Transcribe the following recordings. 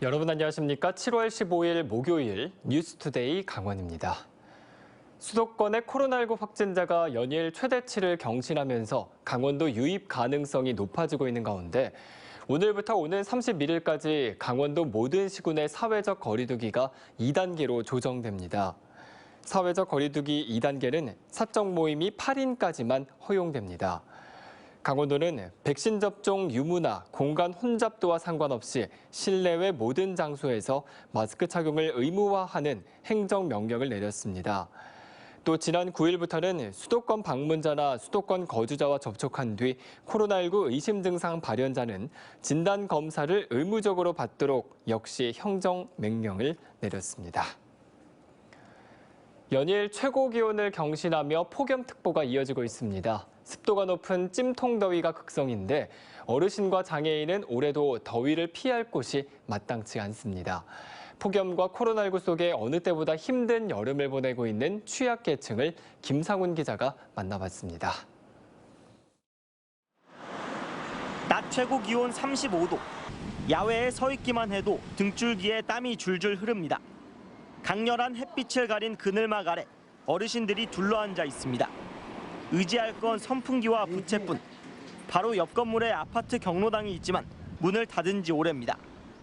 여러분 안녕하십니까? 7월 15일 목요일 뉴스투데이 강원입니다. 수도권의 코로나19 확진자가 연일 최대치를 경신하면서 강원도 유입 가능성이 높아지고 있는 가운데 오늘부터 오는 31일까지 강원도 모든 시군의 사회적 거리두기가 2단계로 조정됩니다. 사회적 거리두기 2단계는 사적 모임이 8인까지만 허용됩니다. 강원도는 백신 접종 유무나 공간 혼잡도와 상관없이 실내외 모든 장소에서 마스크 착용을 의무화하는 행정명령을 내렸습니다. 또 지난 9일부터는 수도권 방문자나 수도권 거주자와 접촉한 뒤 코로나19 의심 증상 발현자는 진단검사를 의무적으로 받도록 역시 행정명령을 내렸습니다. 연일 최고 기온을 경신하며 폭염특보가 이어지고 있습니다. 습도가 높은 찜통더위가 극성인데 어르신과 장애인은 올해도 더위를 피할 곳이 마땅치 않습니다. 폭염과 코로나19 속에 어느 때보다 힘든 여름을 보내고 있는 취약계층을 김상훈 기자가 만나봤습니다. 낮 최고 기온 35도. 야외에 서 있기만 해도 등줄기에 땀이 줄줄 흐릅니다. 강렬한 햇빛을 가린 그늘막 아래 어르신들이 둘러앉아 있습니다. 의지할 건 선풍기와 부채뿐. 바로 옆 건물에 아파트 경로당이 있지만 문을 닫은 지 오래입니다.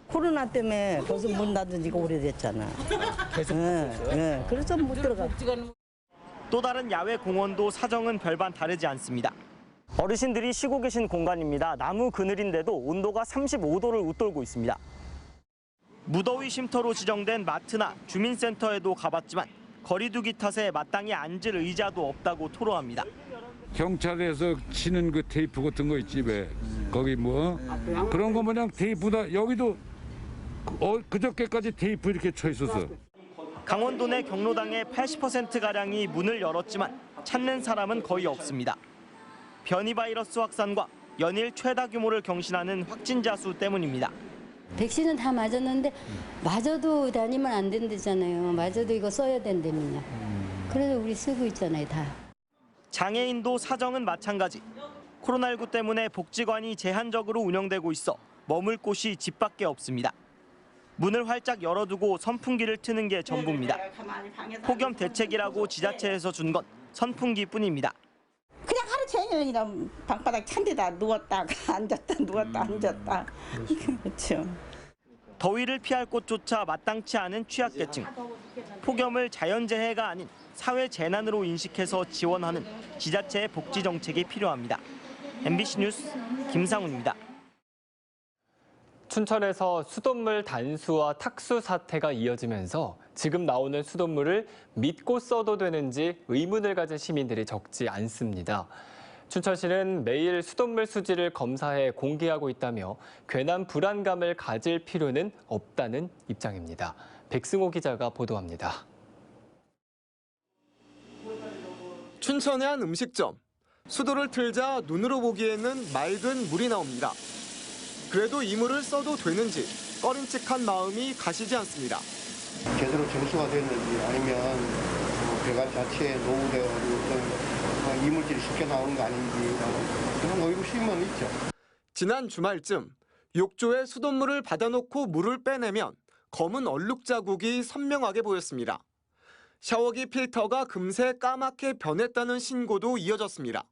코로나 때문에 벌써 문 닫은 지가 오래됐잖아. 계속 그래서 못 들어가. 또 다른 야외 공원도 사정은 별반 다르지 않습니다. 어르신들이 쉬고 계신 공간입니다. 나무 그늘인데도 온도가 35도를 웃돌고 있습니다. 무더위 쉼터로 지정된 마트나 주민센터에도 가봤지만 거리두기 탓에 마땅히 앉을 의자도 없다고 토로합니다. 경찰에서 치는 그 테이프 같은 거 있지 왜? 거기 뭐 그런 거 마냥 테이프다. 여기도 그저께까지 테이프 이렇게 쳐 있었어. 강원도 내 경로당의 80%가량이 문을 열었지만 찾는 사람은 거의 없습니다. 변이 바이러스 확산과 연일 최다 규모를 경신하는 확진자 수 때문입니다. 백신은 다 맞았는데 맞아도 다니면 안 된다잖아요. 맞아도 이거 써야 된다면요. 그래도 우리 쓰고 있잖아요, 다. 장애인도 사정은 마찬가지. 코로나19 때문에 복지관이 제한적으로 운영되고 있어 머물 곳이 집밖에 없습니다. 문을 활짝 열어두고 선풍기를 트는 게 전부입니다. 폭염 대책이라고 지자체에서 준 건 선풍기뿐입니다. 그냥 하루 종일 그냥 방바닥 찬 데다 누웠다가 앉았다 누웠다 앉았다. 그렇죠. 더위를 피할 곳조차 마땅치 않은 취약계층. 폭염을 자연재해가 아닌 사회재난으로 인식해서 지원하는 지자체의 복지 정책이 필요합니다. MBC 뉴스 김상훈입니다. 춘천에서 수돗물 단수와 탁수 사태가 이어지면서 지금 나오는 수돗물을 믿고 써도 되는지 의문을 가진 시민들이 적지 않습니다. 춘천시는 매일 수돗물 수질을 검사해 공개하고 있다며 괜한 불안감을 가질 필요는 없다는 입장입니다. 백승호 기자가 보도합니다. 춘천의 한 음식점. 수도를 틀자 눈으로 보기에는 맑은 물이 나옵니다. 그래도 이 물을 써도 되는지 꺼림칙한 마음이 가시지 않습니다. 제대로 정수가 됐는지 아니면 배관 자체에 노후되어 이물질이 쉽게 나오는 거 아닌지 그런 의구심은 있죠. 지난 주말쯤 욕조에 수돗물을 받아놓고 물을 빼내면 검은 얼룩 자국이 선명하게 보였습니다. 샤워기 필터가 금세 까맣게 변했다는 신고도 이어졌습니다.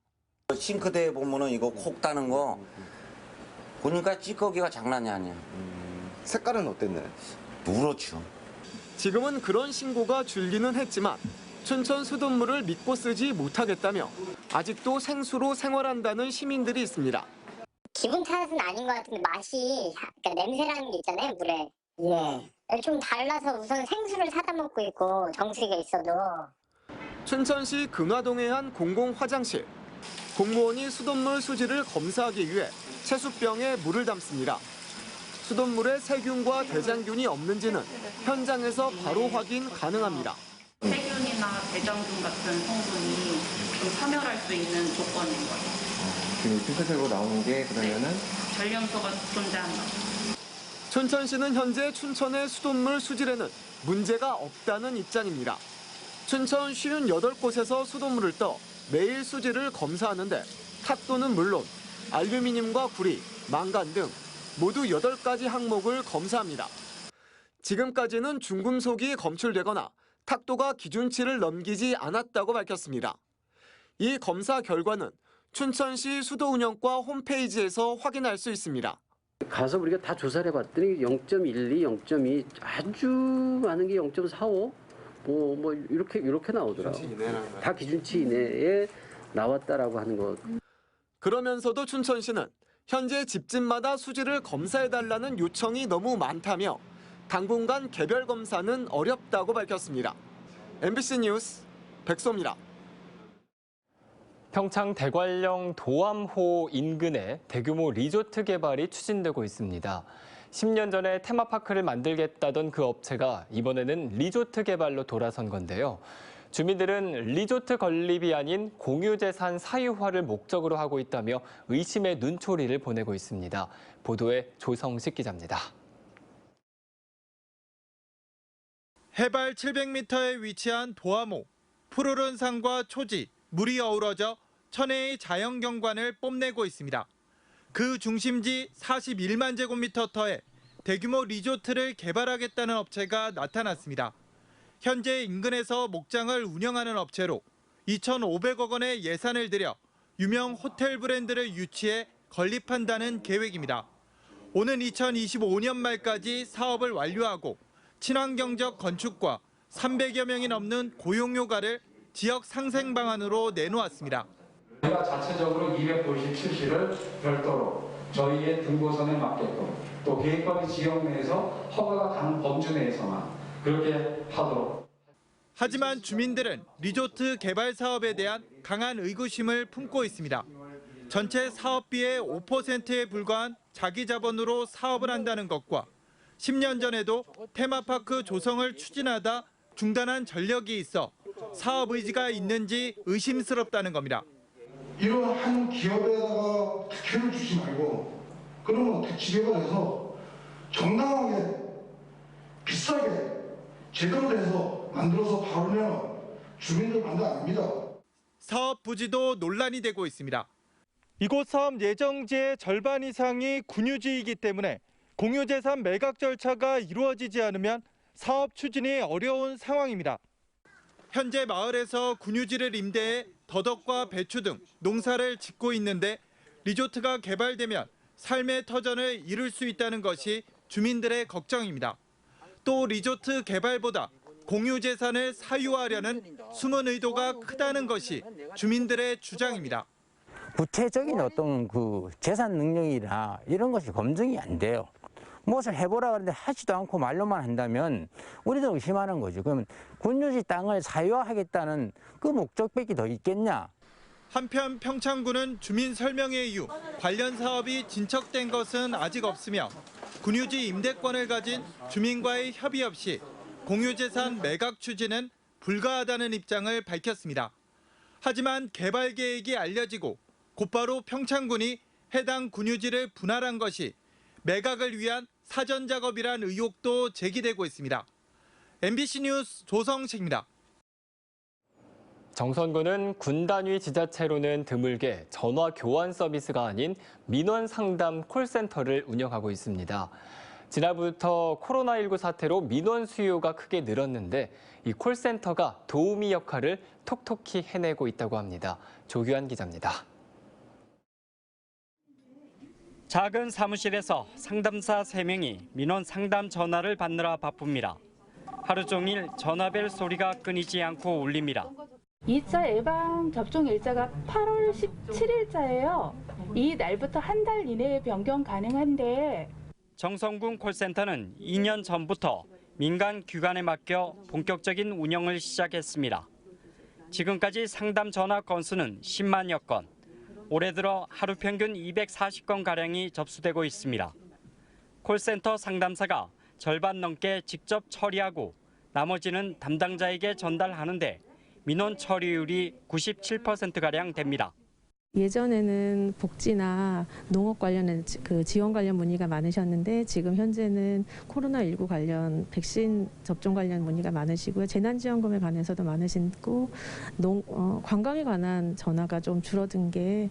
싱크대에 보면은 이거 콕 따는 거 보니까 찌꺼기가 장난이 아니야. 색깔은 어땠나요? 누렇죠. 지금은 그런 신고가 줄기는 했지만 춘천 수돗물을 믿고 쓰지 못하겠다며 아직도 생수로 생활한다는 시민들이 있습니다. 기분 탓은 아닌 것 같은데 맛이, 그러니까 냄새라는 게 있잖아요, 물에. 예. 좀 달라서 우선 생수를 사다 먹고 있고 정수기가 있어도. 춘천시 근화동의 한 공공 화장실. 공무원이 수돗물 수질을 검사하기 위해 채수병에 물을 담습니다. 수돗물에 세균과 대장균이 없는지는 현장에서 바로 확인 가능합니다. 세균이나 대장균 같은 성분이 좀 사멸할 수 있는 조건인 거예요. 지금 핑크색으로 나오는 게 그러면은 전염소가 존재한다. 춘천시는 현재 춘천의 수돗물 수질에는 문제가 없다는 입장입니다. 춘천 58곳에서 수돗물을 떠 매일 수질을 검사하는데 탁도는 물론 알루미늄과 구리, 망간 등 모두 8가지 항목을 검사합니다. 지금까지는 중금속이 검출되거나 탁도가 기준치를 넘기지 않았다고 밝혔습니다. 이 검사 결과는 춘천시 수도운영과 홈페이지에서 확인할 수 있습니다. 가서 우리가 다 조사를 해봤더니 0.12, 0.2 아주 많은 게 0.45 뭐 이렇게 나오더라고요. 다 기준치 이내에 나왔다라고 하는 것. 그러면서도 춘천시는 현재 집집마다 수질을 검사해달라는 요청이 너무 많다며 당분간 개별 검사는 어렵다고 밝혔습니다. MBC 뉴스 백소입니다. 평창 대관령 도암호 인근에 대규모 리조트 개발이 추진되고 있습니다. 10년 전에 테마파크를 만들겠다던 그 업체가 이번에는 리조트 개발로 돌아선 건데요. 주민들은 리조트 건립이 아닌 공유재산 사유화를 목적으로 하고 있다며 의심의 눈초리를 보내고 있습니다. 보도에 조성식 기자입니다. 해발 700m에 위치한 도암호. 푸르른 산과 초지, 물이 어우러져 천혜의 자연경관을 뽐내고 있습니다. 그 중심지 41만 제곱미터터에 대규모 리조트를 개발하겠다는 업체가 나타났습니다. 현재 인근에서 목장을 운영하는 업체로 2,500억 원의 예산을 들여 유명 호텔 브랜드를 유치해 건립한다는 계획입니다. 오는 2025년 말까지 사업을 완료하고 친환경적 건축과 300여 명이 넘는 고용효과를 지역 상생 방안으로 내놓았습니다. 저희가 자체적으로 257시를 별도로 저희의 등고선에 맞게끔 또 계획관리 지역 내에서 허가가 가는 범주 내에서만 그렇게 하도록. 하지만 주민들은 리조트 개발 사업에 대한 강한 의구심을 품고 있습니다. 전체 사업비의 5%에 불과한 자기 자본으로 사업을 한다는 것과 10년 전에도 테마파크 조성을 추진하다 중단한 전력이 있어 사업 의지가 있는지 의심스럽다는 겁니다. 이러한 기업에다가 특혜를 주지 말고 그러면 특지개발 해서 정당하게 비싸게 제대로 돼서 만들어서 팔으면 주민들 반대 아닙니다. 사업 부지도 논란이 되고 있습니다. 이곳 사업 예정지의 절반 이상이 군유지이기 때문에 공유재산 매각 절차가 이루어지지 않으면 사업 추진이 어려운 상황입니다. 현재 마을에서 군유지를 임대해 더덕과 배추 등 농사를 짓고 있는데 리조트가 개발되면 삶의 터전을 이룰 수 있다는 것이 주민들의 걱정입니다. 또 리조트 개발보다 공유재산을 사유화하려는 숨은 의도가 크다는 것이 주민들의 주장입니다. 구체적인 어떤 그 재산 능력이나 이런 것이 검증이 안 돼요. 무엇을 해보라 그러는데 하지도 않고 말로만 한다면 우리도 의심하는 거죠. 그러면 군유지 땅을 사유화하겠다는 그 목적밖에 더 있겠냐? 한편 평창군은 주민 설명회 이후 관련 사업이 진척된 것은 아직 없으며 군유지 임대권을 가진 주민과의 협의 없이 공유재산 매각 추진은 불가하다는 입장을 밝혔습니다. 하지만 개발 계획이 알려지고 곧바로 평창군이 해당 군유지를 분할한 것이 매각을 위한 사전 작업이란 의혹도 제기되고 있습니다. MBC 뉴스 조성식입니다. 정선군은 군 단위 지자체로는 드물게 전화 교환 서비스가 아닌 민원 상담 콜센터를 운영하고 있습니다. 지난해부터 코로나19 사태로 민원 수요가 크게 늘었는데 이 콜센터가 도우미 역할을 톡톡히 해내고 있다고 합니다. 조규환 기자입니다. 작은 사무실에서 상담사 3명이 민원 상담 전화를 받느라 바쁩니다. 하루 종일 전화벨 소리가 끊이지 않고 울립니다. 2차 예방 접종 일자가 8월 17일자예요. 이 날부터 한 달 이내에 변경 가능한데 정선군 콜센터는 2년 전부터 민간 기관에 맡겨 본격적인 운영을 시작했습니다. 지금까지 상담 전화 건수는 10만여 건. 올해 들어 하루 평균 240건가량이 접수되고 있습니다. 콜센터 상담사가 절반 넘게 직접 처리하고 나머지는 담당자에게 전달하는데 민원 처리율이 97%가량 됩니다. 예전에는 복지나 농업 관련된 그 지원 관련 문의가 많으셨는데 지금 현재는 코로나19 관련 백신 접종 관련 문의가 많으시고요. 재난지원금에 관해서도 많으시고 관광에 관한 전화가 좀 줄어든 게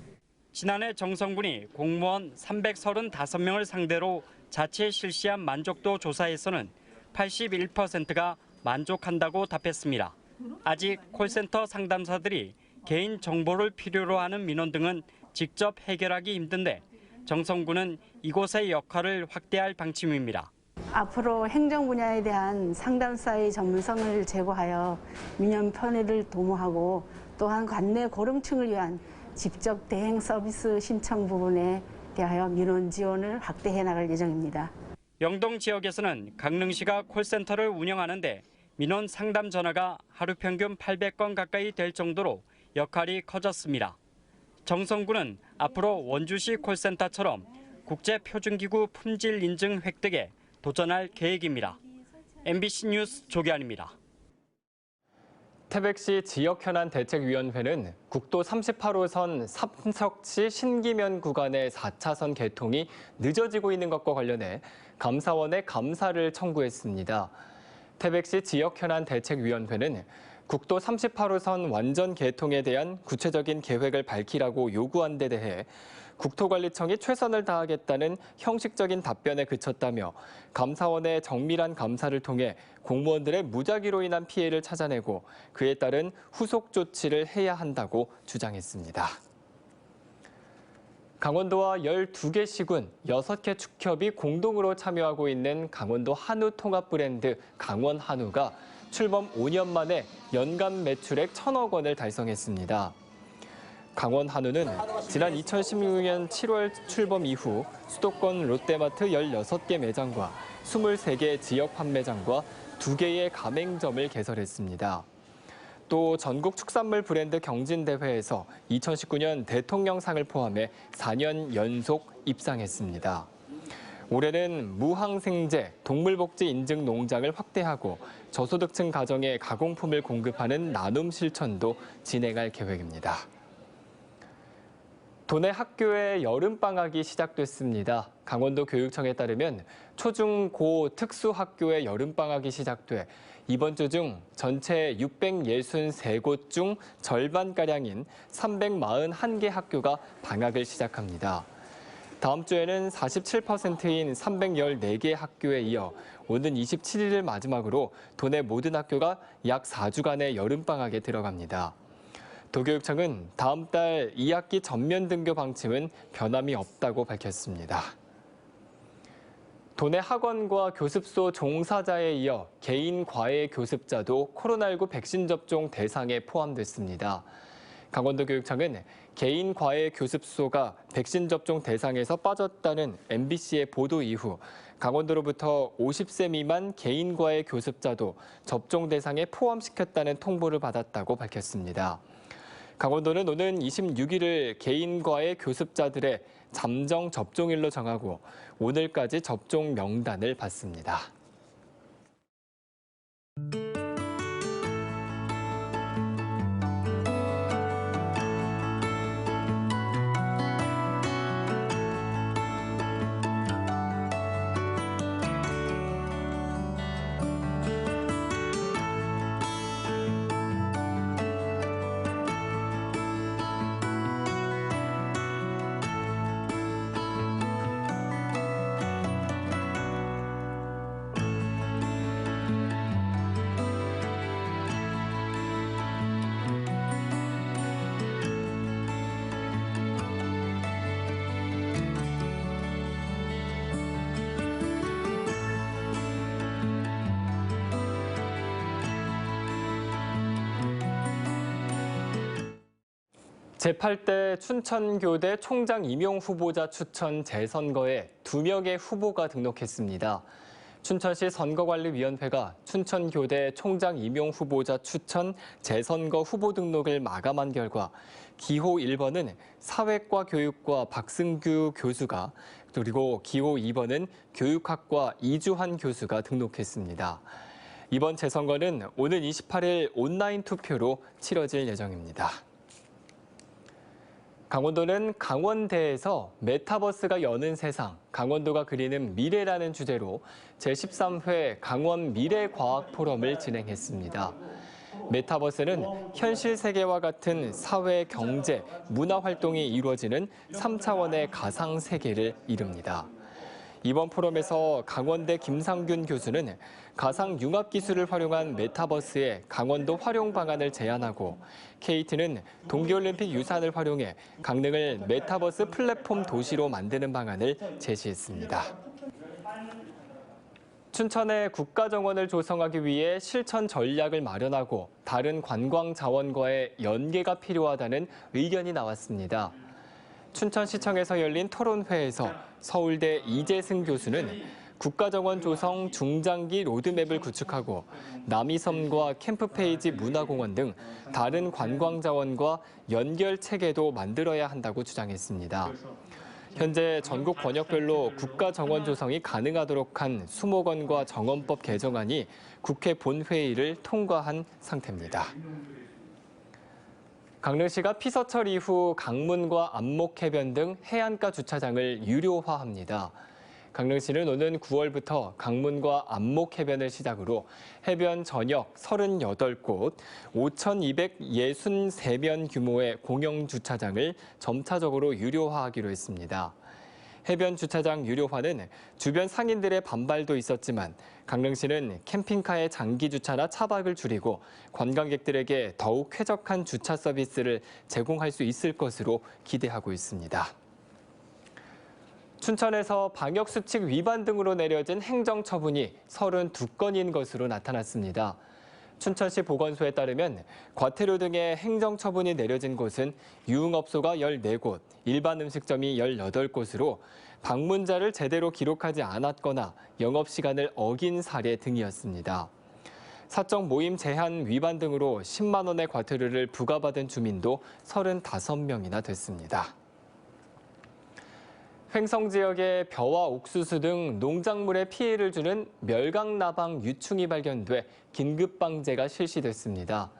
지난해 정성군이 공무원 335명을 상대로 자체 실시한 만족도 조사에서는 81%가 만족한다고 답했습니다. 아직 콜센터 상담사들이 개인 정보를 필요로 하는 민원 등은 직접 해결하기 힘든데 정성군은 이곳의 역할을 확대할 방침입니다. 앞으로 행정 분야에 대한 상담사의 전문성을 제고하여 민원 편의를 도모하고 또한 관내 고령층을 위한 직접 대행 서비스 신청 부분에 대하여 민원 지원을 확대해 나갈 예정입니다. 영동 지역에서는 강릉시가 콜센터를 운영하는데 민원 상담 전화가 하루 평균 800건 가까이 될 정도로 역할이 커졌습니다. 정성군은 앞으로 원주시 콜센터처럼 국제표준기구 품질 인증 획득에 도전할 계획입니다. MBC 뉴스 조기환입니다. 태백시 지역현안대책위원회는 국도 38호선 삼석시 신기면 구간의 4차선 개통이 늦어지고 있는 것과 관련해 감사원에 감사를 청구했습니다. 태백시 지역현안대책위원회는 국도 38호선 완전 개통에 대한 구체적인 계획을 밝히라고 요구한 데 대해 국토관리청이 최선을 다하겠다는 형식적인 답변에 그쳤다며 감사원의 정밀한 감사를 통해 공무원들의 무작위로 인한 피해를 찾아내고 그에 따른 후속 조치를 해야 한다고 주장했습니다. 강원도와 12개 시군, 6개 축협이 공동으로 참여하고 있는 강원도 한우 통합 브랜드 강원한우가 출범 5년 만에 연간 매출액 1,000억 원을 달성했습니다. 강원한우는 지난 2016년 7월 출범 이후 수도권 롯데마트 16개 매장과 23개 지역 판매장과 2개의 가맹점을 개설했습니다. 또 전국 축산물 브랜드 경진대회에서 2019년 대통령상을 포함해 4년 연속 입상했습니다. 올해는 무항생제, 동물복지 인증 농장을 확대하고 저소득층 가정에 가공품을 공급하는 나눔 실천도 진행할 계획입니다. 도내 학교의 여름방학이 시작됐습니다. 강원도 교육청에 따르면 초중 고 특수학교의 여름방학이 시작돼 이번 주 중 전체 663곳 중 절반가량인 341개 학교가 방학을 시작합니다. 다음 주에는 47%인 314개 학교에 이어 오는 27일을 마지막으로 도내 모든 학교가 약 4주간의 여름방학에 들어갑니다. 도교육청은 다음 달 2학기 전면 등교 방침은 변함이 없다고 밝혔습니다. 도내 학원과 교습소 종사자에 이어 개인 과외 교습자도 코로나19 백신 접종 대상에 포함됐습니다. 강원도교육청은 개인 과외 교습소가 백신 접종 대상에서 빠졌다는 MBC의 보도 이후 강원도로부터 50세 미만 개인 과외 교습자도 접종 대상에 포함시켰다는 통보를 받았다고 밝혔습니다. 강원도는 오는 26일을 개인 과외 교습자들의 잠정 접종일로 정하고 오늘까지 접종 명단을 받습니다. 제8대 춘천교대 총장 임용 후보자 추천 재선거에 2명의 후보가 등록했습니다. 춘천시 선거관리위원회가 춘천교대 총장 임용 후보자 추천 재선거 후보 등록을 마감한 결과 기호 1번은 사회과 교육과 박승규 교수가 그리고 기호 2번은 교육학과 이주환 교수가 등록했습니다. 이번 재선거는 오는 28일 온라인 투표로 치러질 예정입니다. 강원도는 강원대에서 메타버스가 여는 세상, 강원도가 그리는 미래라는 주제로 제13회 강원 미래과학 포럼을 진행했습니다. 메타버스는 현실 세계와 같은 사회, 경제, 문화 활동이 이루어지는 3차원의 가상 세계를 이룹니다. 이번 포럼에서 강원대 김상균 교수는 가상 융합 기술을 활용한 메타버스의 강원도 활용 방안을 제안하고 KT는 동계올림픽 유산을 활용해 강릉을 메타버스 플랫폼 도시로 만드는 방안을 제시했습니다. 춘천에 국가정원을 조성하기 위해 실천 전략을 마련하고 다른 관광 자원과의 연계가 필요하다는 의견이 나왔습니다. 춘천시청에서 열린 토론회에서 서울대 이재승 교수는 국가정원 조성 중장기 로드맵을 구축하고 남이섬과 캠프페이지 문화공원 등 다른 관광 자원과 연결 체계도 만들어야 한다고 주장했습니다. 현재 전국 권역별로 국가정원 조성이 가능하도록 한 수목원과 정원법 개정안이 국회 본회의를 통과한 상태입니다. 강릉시가 피서철 이후 강문과 안목해변 등 해안가 주차장을 유료화합니다. 강릉시는 오는 9월부터 강문과 안목해변을 시작으로 해변 전역 38곳, 5,263면 규모의 공영주차장을 점차적으로 유료화하기로 했습니다. 해변 주차장 유료화는 주변 상인들의 반발도 있었지만 강릉시는 캠핑카의 장기 주차나 차박을 줄이고 관광객들에게 더욱 쾌적한 주차 서비스를 제공할 수 있을 것으로 기대하고 있습니다. 춘천에서 방역수칙 위반 등으로 내려진 행정처분이 32건인 것으로 나타났습니다. 춘천시 보건소에 따르면 과태료 등의 행정처분이 내려진 곳은 유흥업소가 14곳, 일반 음식점이 18곳으로 방문자를 제대로 기록하지 않았거나 영업시간을 어긴 사례 등이었습니다. 사적 모임 제한 위반 등으로 10만 원의 과태료를 부과받은 주민도 35명이나 됐습니다. 횡성 지역에 벼와 옥수수 등 농작물에 피해를 주는 멸강나방 유충이 발견돼 긴급방제가 실시됐습니다.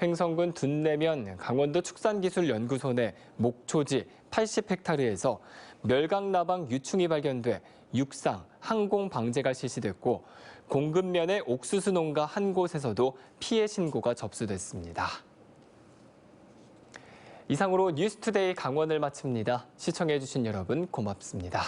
횡성군 둔내면 강원도 축산기술연구소 내 목초지 80헥타르에서 멸강나방 유충이 발견돼 육상, 항공 방제가 실시됐고 공급면의 옥수수 농가 한 곳에서도 피해 신고가 접수됐습니다. 이상으로 뉴스투데이 강원을 마칩니다. 시청해주신 여러분 고맙습니다.